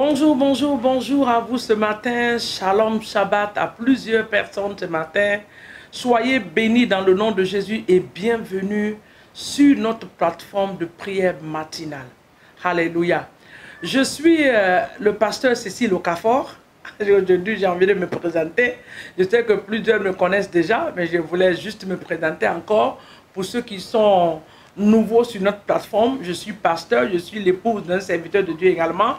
Bonjour, bonjour, bonjour à vous ce matin. Shalom, Shabbat à plusieurs personnes ce matin. Soyez bénis dans le nom de Jésus et bienvenue sur notre plateforme de prière matinale. Alléluia. Je suis le pasteur Cécile Okafor. Aujourd'hui, j'ai envie de me présenter. Je sais que plusieurs me connaissent déjà, mais je voulais juste me présenter encore pour ceux qui sont nouveaux sur notre plateforme. Je suis pasteur, je suis l'épouse d'un serviteur de Dieu également.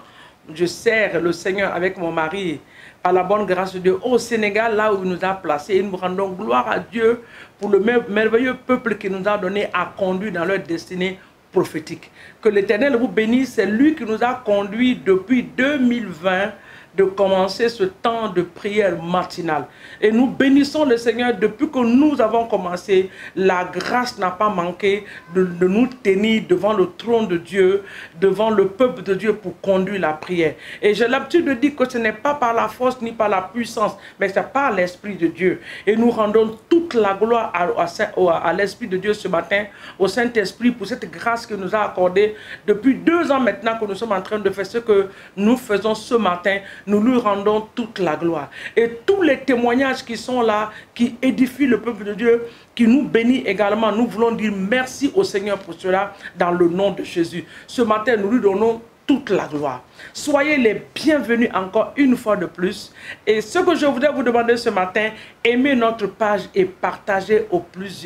Je sers le Seigneur avec mon mari par la bonne grâce de Dieu au Sénégal, là où il nous a placés. Et nous rendons gloire à Dieu pour le merveilleux peuple qu'il nous a donné à conduire dans leur destinée prophétique. Que l'Éternel vous bénisse. C'est lui qui nous a conduits depuis 2020 de commencer ce temps de prière matinale. Et nous bénissons le Seigneur depuis que nous avons commencé. La grâce n'a pas manqué de nous tenir devant le trône de Dieu, devant le peuple de Dieu pour conduire la prière. Et j'ai l'habitude de dire que ce n'est pas par la force ni par la puissance, mais c'est par l'Esprit de Dieu. Et nous rendons toute la gloire à l'Esprit de Dieu ce matin, au Saint-Esprit, pour cette grâce qu'il nous a accordée. Depuis 2 ans maintenant que nous sommes en train de faire ce que nous faisons ce matin, nous lui rendons toute la gloire. Et tous les témoignages qui sont là, qui édifient le peuple de Dieu, qui nous bénit également, nous voulons dire merci au Seigneur pour cela, dans le nom de Jésus. Ce matin, nous lui donnons toute la gloire. Soyez les bienvenus encore une fois de plus. Et ce que je voudrais vous demander ce matin, aimez notre page et partagez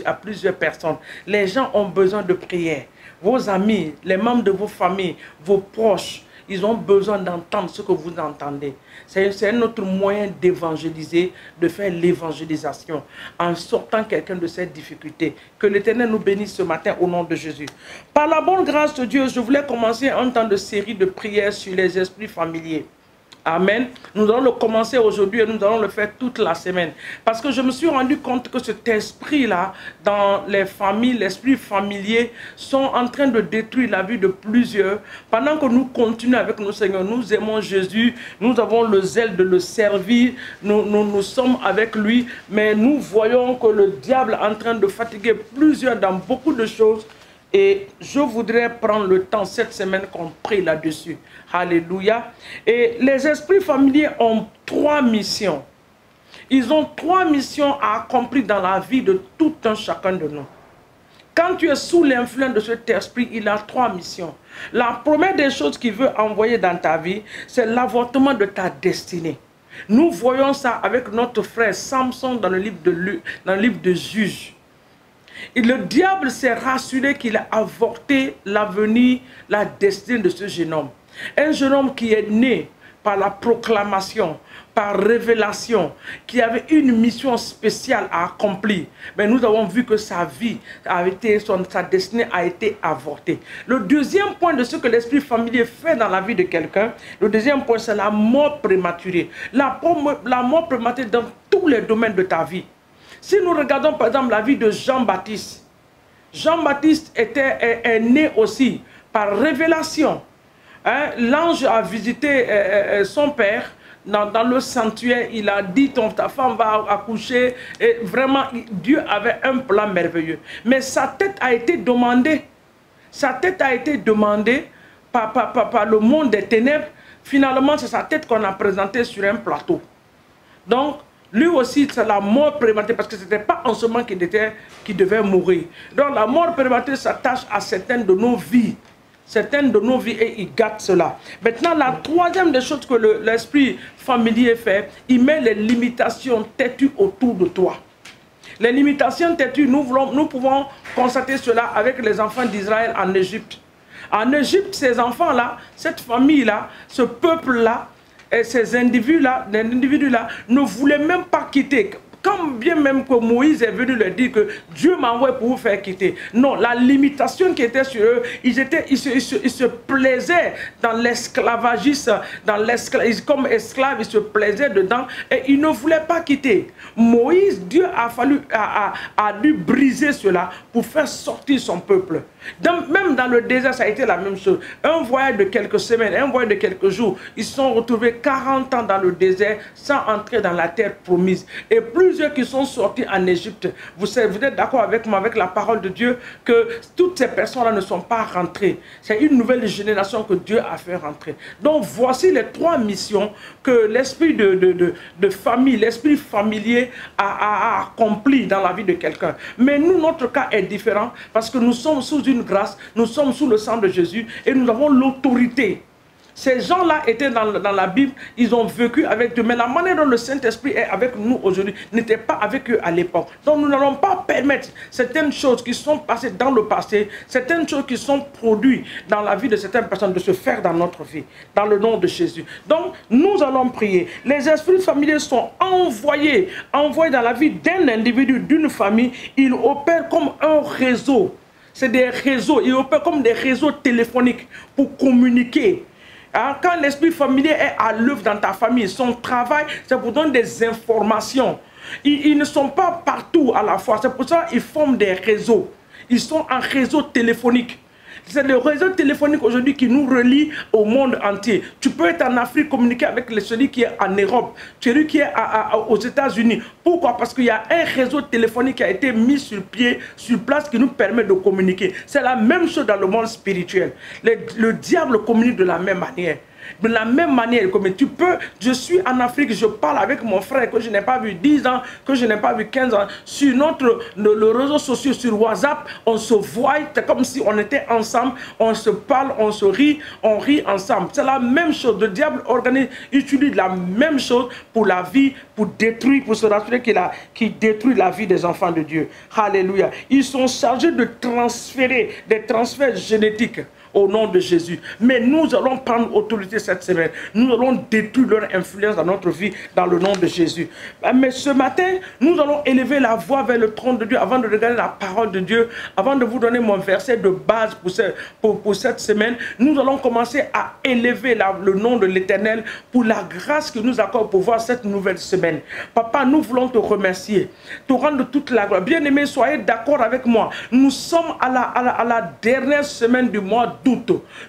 à plusieurs personnes. Les gens ont besoin de prière. Vos amis, les membres de vos familles, vos proches, ils ont besoin d'entendre ce que vous entendez. C'est un autre moyen d'évangéliser, de faire l'évangélisation, en sortant quelqu'un de cette difficulté. Que l'Éternel nous bénisse ce matin au nom de Jésus. Par la bonne grâce de Dieu, je voulais commencer un temps de série de prières sur les esprits familiers. Amen. Nous allons le commencer aujourd'hui et nous allons le faire toute la semaine. Parce que je me suis rendu compte que cet esprit-là, dans les familles, l'esprit familier, sont en train de détruire la vie de plusieurs. Pendant que nous continuons avec nos seigneurs, nous aimons Jésus, nous avons le zèle de le servir, nous sommes avec lui, mais nous voyons que le diable est en train de fatiguer plusieurs dans beaucoup de choses. Et je voudrais prendre le temps cette semaine qu'on prie là-dessus. Alléluia. Et les esprits familiers ont 3 missions. Ils ont 3 missions à accomplir dans la vie de tout un chacun de nous. Quand tu es sous l'influence de cet esprit, il a 3 missions. La première des choses qu'il veut envoyer dans ta vie, c'est l'avortement de ta destinée. Nous voyons ça avec notre frère Samson dans le livre de Juges. Et le diable s'est rassuré qu'il a avorté l'avenir, la destinée de ce jeune homme. Un jeune homme qui est né par la proclamation, par révélation, qui avait une mission spéciale à accomplir. Mais nous avons vu que sa vie sa destinée a été avortée. Le deuxième point de ce que l'esprit familier fait dans la vie de quelqu'un, le deuxième point, c'est la mort prématurée. La mort prématurée dans tous les domaines de ta vie. Si nous regardons par exemple la vie de Jean-Baptiste, Jean-Baptiste est né aussi par révélation. Hein? L'ange a visité son père dans le sanctuaire, il a dit ta femme va accoucher. Et vraiment, Dieu avait un plan merveilleux. Mais sa tête a été demandée. Sa tête a été demandée par le monde des ténèbres. Finalement, c'est sa tête qu'on a présentée sur un plateau. Donc, lui aussi, c'est la mort prématurée, parce que ce n'était pas en ce moment qu'il devait mourir. Donc la mort prématurée s'attache à certaines de nos vies. Certaines de nos vies, et il gâte cela. Maintenant, la troisième des choses que l'esprit familier fait, il met les limitations têtues autour de toi. Les limitations têtues, nous pouvons constater cela avec les enfants d'Israël en Égypte. En Égypte, ces enfants-là, cette famille-là, ce peuple-là, et ces individus-là ne voulaient même pas quitter. Quand bien même que Moïse est venu leur dire que Dieu m'a envoyé pour vous faire quitter. Non, la limitation qui était sur eux, ils se plaisaient dans l'esclavagisme, comme esclaves, ils se plaisaient dedans et ils ne voulaient pas quitter. Moïse, Dieu a dû briser cela pour faire sortir son peuple. Même dans le désert, ça a été la même chose. Un voyage de quelques semaines, un voyage de quelques jours, ils se sont retrouvés 40 ans dans le désert sans entrer dans la terre promise. Et plus plusieurs qui sont sortis en Égypte. Vous êtes d'accord avec moi, avec la parole de Dieu, que toutes ces personnes-là ne sont pas rentrées. C'est une nouvelle génération que Dieu a fait rentrer. Donc voici les 3 missions que l'esprit de famille, l'esprit familier a accompli dans la vie de quelqu'un. Mais nous, notre cas est différent parce que nous sommes sous une grâce, nous sommes sous le sang de Jésus et nous avons l'autorité. Ces gens-là étaient dans la Bible, ils ont vécu avec Dieu. Mais la manière dont le Saint-Esprit est avec nous aujourd'hui n'était pas avec eux à l'époque. Donc nous n'allons pas permettre certaines choses qui sont passées dans le passé, certaines choses qui sont produites dans la vie de certaines personnes de se faire dans notre vie, dans le nom de Jésus. Donc nous allons prier. Les esprits familiers sont envoyés dans la vie d'un individu, d'une famille. Ils opèrent comme un réseau. C'est des réseaux, ils opèrent comme des réseaux téléphoniques pour communiquer. Quand l'esprit familier est à l'œuvre dans ta famille, son travail, c'est pour donner des informations. Ils ne sont pas partout à la fois. C'est pour ça qu'ils forment des réseaux. Ils sont en réseau téléphonique. C'est le réseau téléphonique aujourd'hui qui nous relie au monde entier. Tu peux être en Afrique, communiquer avec celui qui est en Europe, celui qui est aux États-Unis. Pourquoi? Parce qu'il y a un réseau téléphonique qui a été mis sur pied, sur place, qui nous permet de communiquer. C'est la même chose dans le monde spirituel. Le diable communique de la même manière. De la même manière, comme tu peux, je suis en Afrique, je parle avec mon frère que je n'ai pas vu 10 ans, que je n'ai pas vu 15 ans, sur le réseau social, sur WhatsApp, on se voit, c'est comme si on était ensemble, on se parle, on se rit, on rit ensemble. C'est la même chose, le diable utilise la même chose pour la vie, pour détruire, pour se rassurer qu'il détruit la vie des enfants de Dieu. Alléluia. Ils sont chargés de transférer des transferts génétiques au nom de Jésus. Mais nous allons prendre autorité cette semaine. Nous allons détruire leur influence dans notre vie dans le nom de Jésus. Mais ce matin, nous allons élever la voix vers le trône de Dieu avant de regarder la parole de Dieu, avant de vous donner mon verset de base pour cette semaine. Nous allons commencer à élever le nom de l'Éternel pour la grâce que nous accorde pour voir cette nouvelle semaine. Papa, nous voulons te remercier, te rendre toute la gloire. Bien-aimés, soyez d'accord avec moi. Nous sommes à la dernière semaine du mois d'août.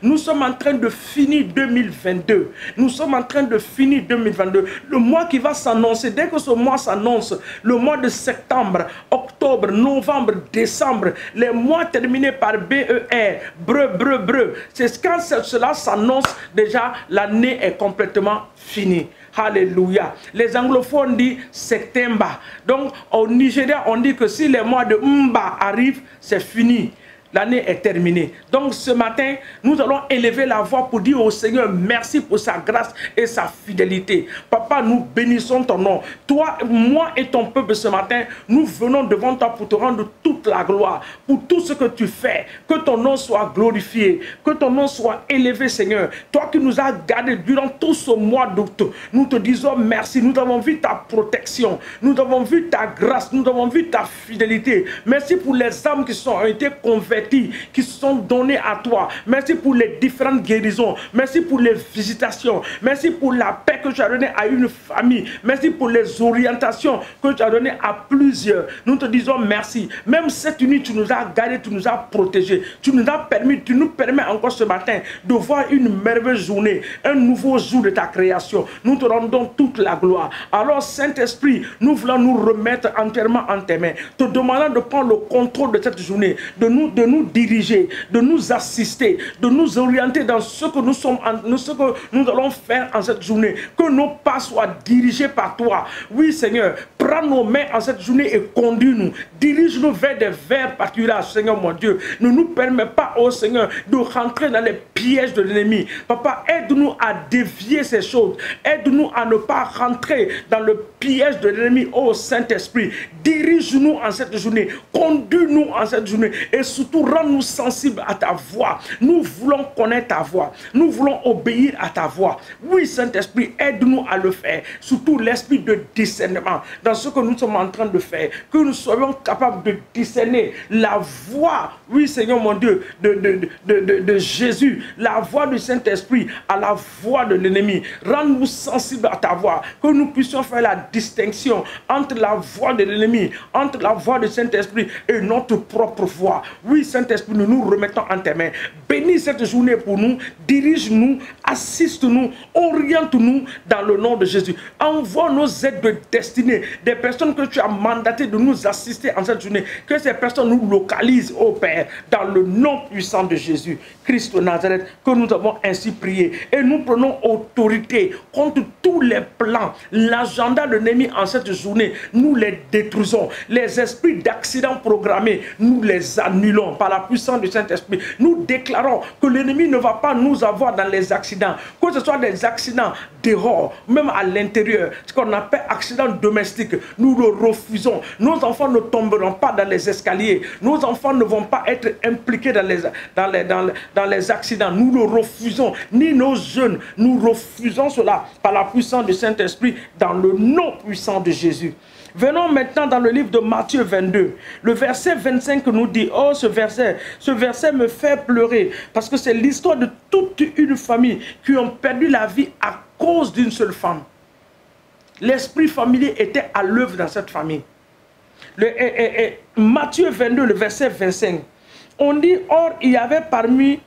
Nous sommes en train de finir 2022. Nous sommes en train de finir 2022. Le mois qui va s'annoncer, dès que ce mois s'annonce, le mois de septembre, octobre, novembre, décembre, les mois terminés par BER, breu, c'est quand cela s'annonce, déjà l'année est complètement finie. Alléluia. Les anglophones disent septembre. Donc au Nigeria, on dit que si les mois de Mba arrivent, c'est fini. L'année est terminée. Donc ce matin, nous allons élever la voix pour dire au Seigneur merci pour sa grâce et sa fidélité. Papa, nous bénissons ton nom. Toi, moi et ton peuple ce matin, nous venons devant toi pour te rendre toute la gloire, pour tout ce que tu fais. Que ton nom soit glorifié, que ton nom soit élevé, Seigneur. Toi qui nous as gardés durant tout ce mois d'août, nous te disons merci. Nous avons vu ta protection, nous avons vu ta grâce, nous avons vu ta fidélité. Merci pour les âmes qui ont été converties, qui sont donnés à toi. Merci pour les différentes guérisons. Merci pour les visitations. Merci pour la paix que tu as donnée à une famille. Merci pour les orientations que tu as données à plusieurs. Nous te disons merci. Même cette nuit, tu nous as gardés, tu nous as protégés. Tu nous permets encore ce matin de voir une merveilleuse journée, un nouveau jour de ta création. Nous te rendons toute la gloire. Alors, Saint-Esprit, nous voulons nous remettre entièrement en tes mains, te demandant de prendre le contrôle de cette journée, de nous diriger, de nous assister, de nous orienter dans ce que nous allons faire en cette journée. Que nos pas soient dirigés par toi. Oui, Seigneur, prends nos mains en cette journée et conduis-nous. Dirige-nous vers des vers particuliers, Seigneur mon Dieu. Ne nous permets pas, oh Seigneur, de rentrer dans les pièges de l'ennemi. Papa, aide-nous à dévier ces choses. Aide-nous à ne pas rentrer dans le piège de l'ennemi, oh Saint-Esprit. Dirige-nous en cette journée. Conduis-nous en cette journée. Et surtout, rends-nous sensibles à ta voix. Nous voulons connaître ta voix. Nous voulons obéir à ta voix. Oui, Saint-Esprit, aide-nous à le faire. Surtout l'esprit de discernement dans ce que nous sommes en train de faire. Que nous soyons capables de discerner la voix, oui, Seigneur mon Dieu, de Jésus, la voix du Saint-Esprit à la voix de l'ennemi. Rends-nous sensibles à ta voix. Que nous puissions faire la distinction entre la voix de l'ennemi, entre la voix du Saint-Esprit et notre propre voix. Oui, Saint-Esprit, nous nous remettons en tes mains. Bénis cette journée pour nous, dirige-nous, assiste-nous, oriente-nous dans le nom de Jésus. Envoie nos aides de destinée, des personnes que tu as mandatées de nous assister en cette journée. Que ces personnes nous localisent, ô Père, dans le nom puissant de Jésus, Christ de Nazareth, que nous avons ainsi prié. Et nous prenons autorité contre tous les plans, l'agenda de l'ennemi en cette journée. Nous les détruisons. Les esprits d'accidents programmés, nous les annulons par la puissance du Saint-Esprit. Nous déclarons que l'ennemi ne va pas nous avoir dans les accidents, que ce soit des accidents dehors, même à l'intérieur, ce qu'on appelle accidents domestiques. Nous le refusons. Nos enfants ne tomberont pas dans les escaliers. Nos enfants ne vont pas être impliqués dans les accidents. Nous le refusons. Ni nos jeunes. Nous refusons cela par la puissance du Saint-Esprit dans le nom puissant de Jésus. Venons maintenant dans le livre de Matthieu 22. Le verset 25 nous dit, oh ce verset me fait pleurer parce que c'est l'histoire de toute une famille qui ont perdu la vie à cause d'une seule femme. L'esprit familier était à l'œuvre dans cette famille. Matthieu 22, le verset 25. On dit, or il y avait parmi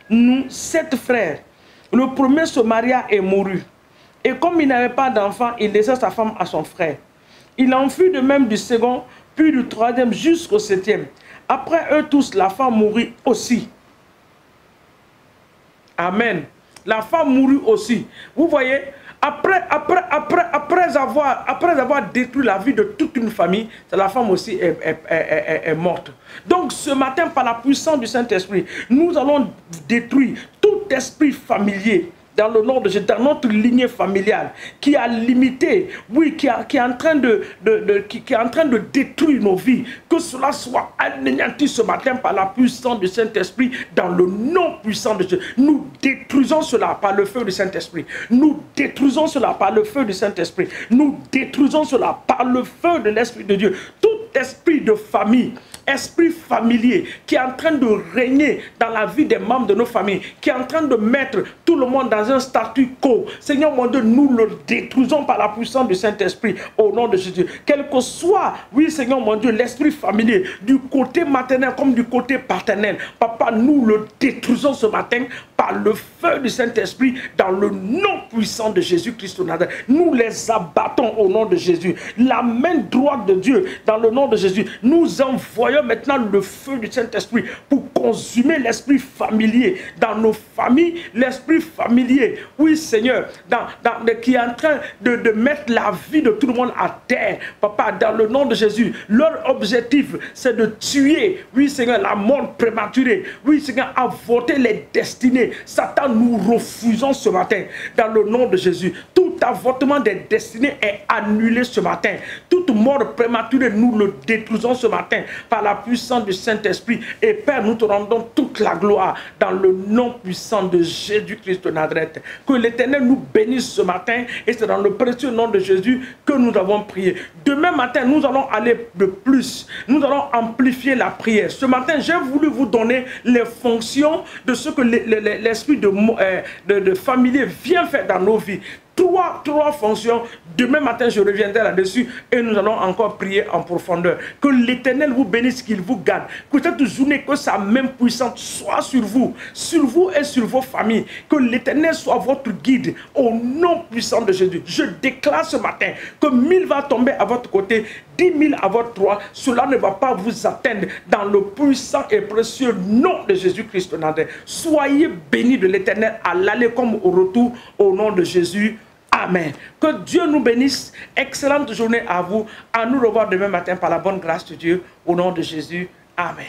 nous 7 frères. Le premier se maria et mourut. Et comme il n'avait pas d'enfant, il laissa sa femme à son frère. Il en fut de même du second, puis du troisième jusqu'au 7e. Après eux tous, la femme mourut aussi. Amen. La femme mourut aussi. Vous voyez, après avoir détruit la vie de toute une famille, la femme aussi est morte. Donc ce matin, par la puissance du Saint-Esprit, nous allons détruire tout esprit familier dans le nom de Jésus, dans notre lignée familiale, qui a limité, oui, qui est en train de détruire nos vies, que cela soit anéanti ce matin par la puissance du Saint-Esprit, dans le nom puissant de Jésus. Nous détruisons cela par le feu du Saint-Esprit. Nous détruisons cela par le feu du Saint-Esprit. Nous détruisons cela par le feu de l'Esprit de Dieu. Tout esprit de famille, esprit familier qui est en train de régner dans la vie des membres de nos familles, qui est en train de mettre tout le monde dans un statu quo. Seigneur mon Dieu, nous le détruisons par la puissance du Saint-Esprit au nom de Jésus. Quel que soit, oui Seigneur mon Dieu, l'esprit familier, du côté maternel comme du côté paternel, Papa, nous le détruisons ce matin par le feu du Saint-Esprit dans le nom puissant de Jésus-Christ de Nazareth. Nous les abattons au nom de Jésus. La main droite de Dieu dans le nom de Jésus. Nous envoyons maintenant le feu du Saint-Esprit pour consumer l'esprit familier dans nos familles, l'esprit familier, oui Seigneur, qui est en train de mettre la vie de tout le monde à terre, Papa, dans le nom de Jésus. Leur objectif, c'est de tuer, oui Seigneur, la mort prématurée, oui Seigneur, avorter les destinées. Satan, nous refusons ce matin, dans le nom de Jésus. Tout avortement des destinées est annulé ce matin. Toute mort prématurée, nous le détruisons ce matin par la puissance du Saint-Esprit. Et Père, nous te rendons toute la gloire dans le nom puissant de Jésus-Christ de Nazareth. Que l'Éternel nous bénisse ce matin, et c'est dans le précieux nom de Jésus que nous avons prié. Demain matin, nous allons aller de plus. Nous allons amplifier la prière. Ce matin, j'ai voulu vous donner les fonctions de ce que l'esprit de familier vient faire dans nos vies. Trois fonctions. Demain matin, je reviendrai là-dessus et nous allons encore prier en profondeur. Que l'Éternel vous bénisse, qu'il vous garde. Que cette journée, que sa main puissante soit sur vous et sur vos familles. Que l'Éternel soit votre guide au nom puissant de Jésus. Je déclare ce matin que 1000 va tomber à votre côté, 10 000 à votre droite. Cela ne va pas vous atteindre dans le puissant et précieux nom de Jésus-Christ de Nazareth. Soyez bénis de l'Éternel à l'aller comme au retour au nom de Jésus. Amen. Que Dieu nous bénisse. Excellente journée à vous. À nous revoir demain matin par la bonne grâce de Dieu. Au nom de Jésus. Amen.